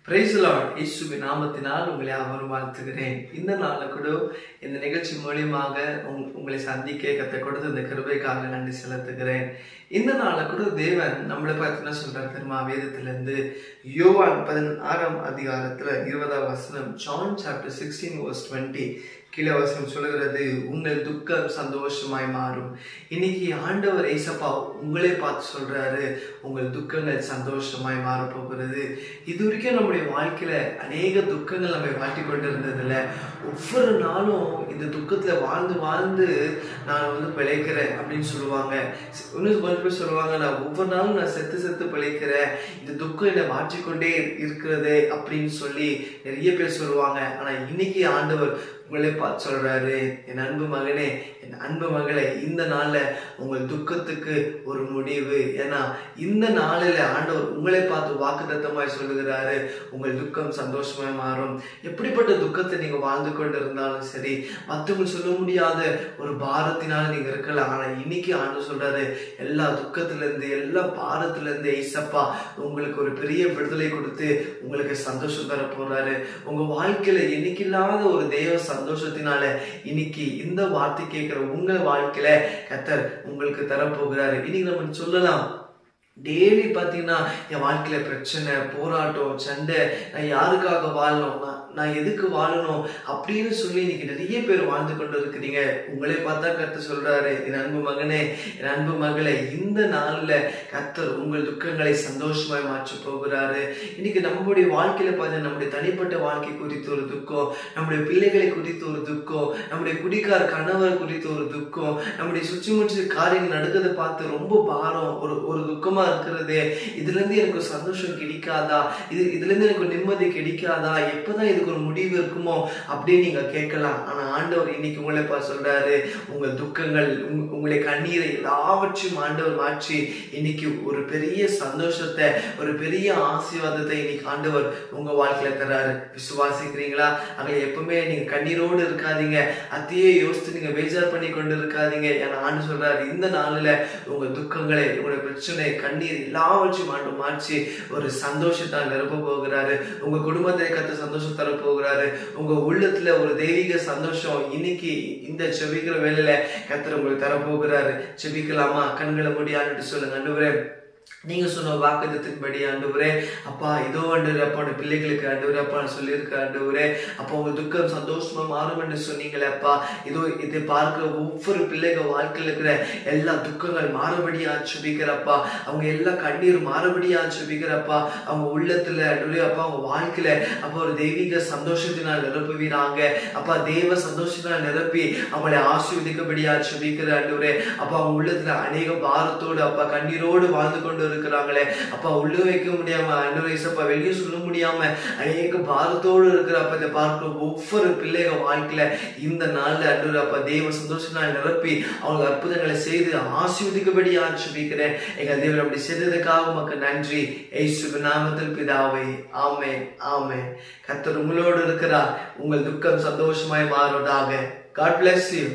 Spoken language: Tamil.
Praise the Lord. இயேசுவின் நாமத்தினால் உங்களை யாவரும் வாழ்த்துகிறேன். இந்த நாள்ல கூட இந்த நிகழ்ச்சி மூலியமாக உங்களை சந்திக்க கர்த்தர் கொடுத்த இந்த கிருபைக்காக நன்றி செலுத்துகிறேன். இந்த நாள்ல கூட தேவன் நம்மளை பார்த்து என்ன சொல்றாரு தெரியுமா? வேதத்திலிருந்து யோவான் 16ஆம் அதிகாரத்துல 20ஆம் வசனம், ஜான் சாப்டர் 16:20 கீழே வசனம் சொல்லுகிறது, உங்கள் துக்கம் சந்தோஷமாய் மாறும். இன்னைக்கு ஆண்டவர் ஏசப்பா உங்களே பார்த்து சொல்றாரு, உங்கள் துக்கங்கள் சந்தோஷமாய் மாறப்போகிறது. இது வரைக்கும் நம்முடைய வாழ்க்கையில அநேக துக்கங்கள் நம்ம மாட்டிக்கொண்டு இருந்ததில்ல. ஒவ்வொரு நாளும் இந்த துக்கத்துல வாழ்ந்து வாழ்ந்து நான் பிழைக்கிறேன் அப்படின்னு சொல்லுவாங்க. இன்னும் கொஞ்சம் பேர் சொல்லுவாங்க, நான் ஒவ்வொரு நாளும் நான் செத்து செத்து பிழைக்கிறேன், இந்த துக்கம் என்னை மாற்றிக்கொண்டே இருக்கிறது அப்படின்னு சொல்லி நிறைய பேர் சொல்லுவாங்க. ஆனா இன்னைக்கு ஆண்டவர் உங்களே பார்த்து சொல்றாரு, என் அன்பு மகனே, என் அன்பு மகளே, இந்த நாள்ல உங்கள் துக்கத்துக்கு ஒரு முடிவு. ஏன்னா இந்த நாளில ஆண்டவர் உங்களை பார்த்து வாக்குத்தத்தமாய் சொல்லுகிறாரு, உங்கள் துக்கம் சந்தோஷமாய் மாறும். எப்படிப்பட்ட துக்கத்தை நீங்க வாழ்ந்து கொண்டு இருந்தாலும் சரி, மற்றவங்க சொல்ல முடியாத ஒரு பாரத்தினால நீங்க இருக்கலாம். ஆனா இன்னைக்கு ஆண்டவர் சொல்றாரு, எல்லா துக்கத்துல இருந்து எல்லா பாரத்துல இருந்து ஏசப்பா உங்களுக்கு ஒரு பெரிய விடுதலை கொடுத்து உங்களுக்கு சந்தோஷம் தர போறாரு. உங்க வாழ்க்கையில என்னைக்கு இல்லாத ஒரு தேவ சந்தோஷத்தினால இன்னைக்கு இந்த வார்த்தை கேட்கிற உங்க வாழ்க்கையில கர்த்தர் உங்களுக்கு தரப்போகிறாரு. இன்னைக்கு நம்ம சொல்லலாம், டெய்லி பாத்தீங்கன்னா என் வாழ்க்கையில பிரச்சனை, போராட்டம், சண்டை, நான் யாருக்காக வாழணும், நான் எதுக்கு வாழணும் அப்படின்னு சொல்லி இன்னைக்கு நிறைய பேர் வாழ்ந்து கொண்டு இருக்கிறீங்க. உங்களே பார்த்தா கர்த்தர் சொல்றாரு, என் அன்பு மகனே, என் அன்பு மகளே, இந்த நாள்ல கர்த்தர் உங்கள் துக்கங்களை சந்தோஷமாய் மாற்ற போகிறாரு. இன்னைக்கு நம்முடைய வாழ்க்கையில பார்த்தா நம்முடைய தனிப்பட்ட வாழ்க்கை குறித்து ஒரு துக்கம், நம்முடைய பிள்ளைகளை குறித்து ஒரு துக்கம், நம்முடைய குடிக்கார கணவர் குறித்து ஒரு துக்கம், நம்முடைய சுற்றி காரியங்கள் நடக்கிறத பார்த்து ரொம்ப பாரம், ஒரு துக்கமா இருக்கிறது. இதுல இருந்து எனக்கு ஒரு சந்தோஷம் கிடைக்காதா, இதுல இருந்து எனக்கு நிம்மதி கிடைக்காதா, எப்பதான் இதுக்கு ஒரு முடிவு இருக்குமோ அப்படின்னு நீங்க கேட்கலாம். ஆனா ஆண்டவர் இன்னைக்கு உங்களை பார்த்து சொல்றாரு, உங்கள் துக்கங்கள், உங்களுடைய கண்ணீரை எல்லாவற்றையும் ஆண்டவர் மாற்றி இன்னைக்கு ஒரு பெரிய சந்தோஷத்தை, ஒரு பெரிய ஆசீர்வாதத்தை இன்னைக்கு ஆண்டவர் உங்க வாழ்க்கையில தர்றாரு. விசுவாசிக்கிறீங்களா? அங்க எப்பவுமே நீங்க கண்ணீரோடு இருக்காதீங்க, அதையே யோசித்து நீங்க பேஜார் பண்ணி கொண்டு இருக்காதீங்க. ஏன்னா ஆண்டு சொல்றாரு, இந்த நாளில உங்க துக்கங்களை, உங்களுடைய பிரச்சனை, கண்ணீர் எல்லாவற்றையும் ஆண்டு மாற்றி ஒரு சந்தோஷத்தால் நிரப்ப போகிறாரு. உங்க குடும்பத்தை கத்த சந்தோஷம் தர போகிறாரு. உங்க உள்ளத்துல ஒரு தெய்வீக சந்தோஷம் இன்னைக்கு இந்த செபிக்கிற வேலையில கர்த்தர் உங்களுக்கு தர போகிறாரு. செபிக்கலாமா? கண்களை மூடி சொல்லுங்க, ஆண்டவரே, நீங்க சொன்ன வாக்குத்தத்தின்படி ஆண்டவரே, அப்பா இதோ ஆண்டவரே, அப்பா பிள்ளைகளுக்கு ஆண்டவரே, அப்பா சொல்லியிருக்க ஆண்டவரே, அப்பா உங்க துக்கம் சந்தோஷமா மாறும் என்று சொன்னீங்களே அப்பா. இதோ இதை பார்க்கிற ஒவ்வொரு பிள்ளைகள் வாழ்க்கையில் இருக்கிற எல்லா துக்கங்கள் மாறுபடியா சுபிக்கிறப்பா, அவங்க எல்லா கண்ணீர் மாறுபடியா சுபிக்கிறப்பா, அவங்க உள்ளத்துல ஆண்டவரே அப்பா, அவங்க வாழ்க்கையில அப்பா ஒரு தெய்வீக சந்தோஷத்தினால் நிரப்புவீராங்க அப்பா. தேவ சந்தோஷத்தினால் நிரப்பி அவங்களை ஆசீர்வதிக்கபடியா சுபிக்கிற ஆண்டவரே அப்பா. அவங்க உள்ளத்துல அநேக பாரத்தோடு அப்பா, கண்ணீரோடு வாழ்ந்து கொண்டு இருக்கிறாங்களே அப்பா, உள்ள வைக்க முடியாம ஆண்டவரே வெளியே சொல்ல முடியாம அநேக பாரத்தோடு இருக்கிற அப்ப, இதை பார்க்கிற ஒவ்வொரு பிள்ளைகள் வாழ்க்கையில இந்த நாள்ல ஆண்டவரே அப்பா தேவ சந்தோஷத்தினால் நிரப்பி அவங்க அற்புதங்களை செய்து ஆசீர்வதிக்கபடி ஆசீர்வதிக்கிறேன். எங்கள் தேவன் அப்படி செய்ததுக்காக உமக்கு நன்றி. இயேசுவின் நாமத்தில் பிதாவே, ஆமென், ஆமென். கர்த்தர் உங்களோடு இருக்கிறார். உங்கள் துக்கம் சந்தோஷமாய் மாறுவதாக. God bless you.